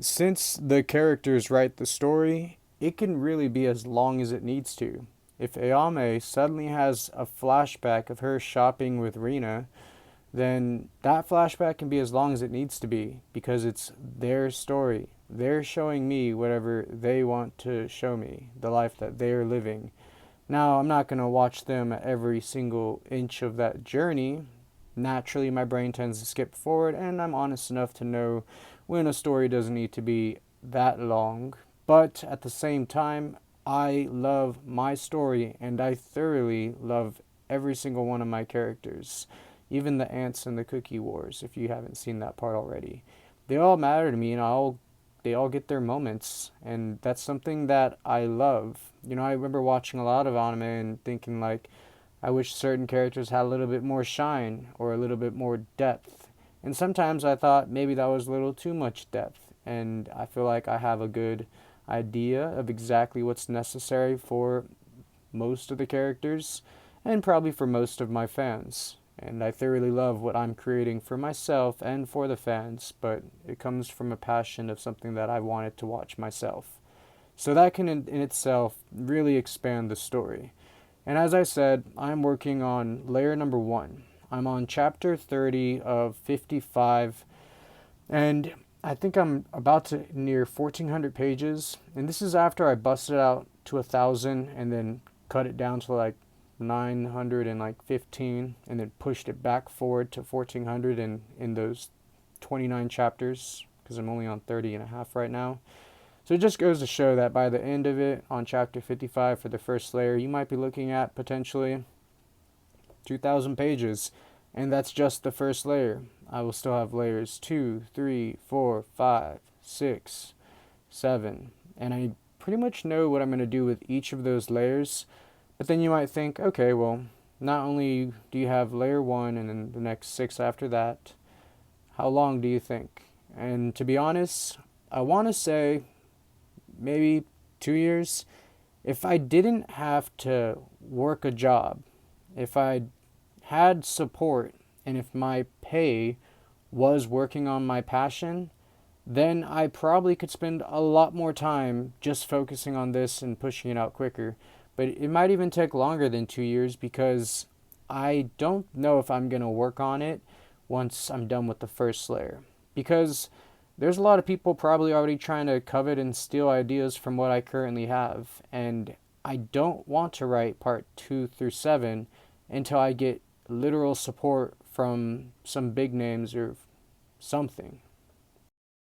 Since the characters write the story, it can really be as long as it needs to. If Ayame suddenly has a flashback of her shopping with Rina, then that flashback can be as long as it needs to be because it's their story. They're showing me whatever they want to show me, the life that they're living. Now, I'm not going to watch them at every single inch of that journey. Naturally, my brain tends to skip forward, and I'm honest enough to know when a story doesn't need to be that long. But at the same time, I love my story, and I thoroughly love every single one of my characters. Even the ants in the Cookie Wars, if you haven't seen that part already. They all matter to me, and they all get their moments, and that's something that I love. I remember watching a lot of anime and thinking like, I wish certain characters had a little bit more shine or a little bit more depth. And sometimes I thought maybe that was a little too much depth, and I feel like I have a good idea of exactly what's necessary for most of the characters and probably for most of my fans. And I thoroughly love what I'm creating for myself and for the fans, but it comes from a passion of something that I wanted to watch myself. So that can in itself really expand the story. And as I said, I'm working on layer number 1. I'm on chapter 30 of 55, and I think I'm about to near 1,400 pages. And this is after I busted out to 1,000 and then cut it down to like 915 and then pushed it back forward to 1,400 in those 29 chapters because I'm only on 30 and a half right now. So it just goes to show that by the end of it, on chapter 55 for the first layer, you might be looking at potentially 2,000 pages. And that's just the first layer. I will still have layers 2, 3, 4, 5, 6, 7. And I pretty much know what I'm going to do with each of those layers. But then you might think, okay, well, not only do you have layer 1 and then the next 6 after that, how long do you think? And to be honest, I want to say maybe 2 years. If I didn't have to work a job, if I had support, and if my pay was working on my passion, then I probably could spend a lot more time just focusing on this and pushing it out quicker. But it might even take longer than 2 years because I don't know if I'm going to work on it once I'm done with the first layer. Because there's a lot of people probably already trying to covet and steal ideas from what I currently have. And I don't want to write part 2 through 7 until I get literal support from some big names or something.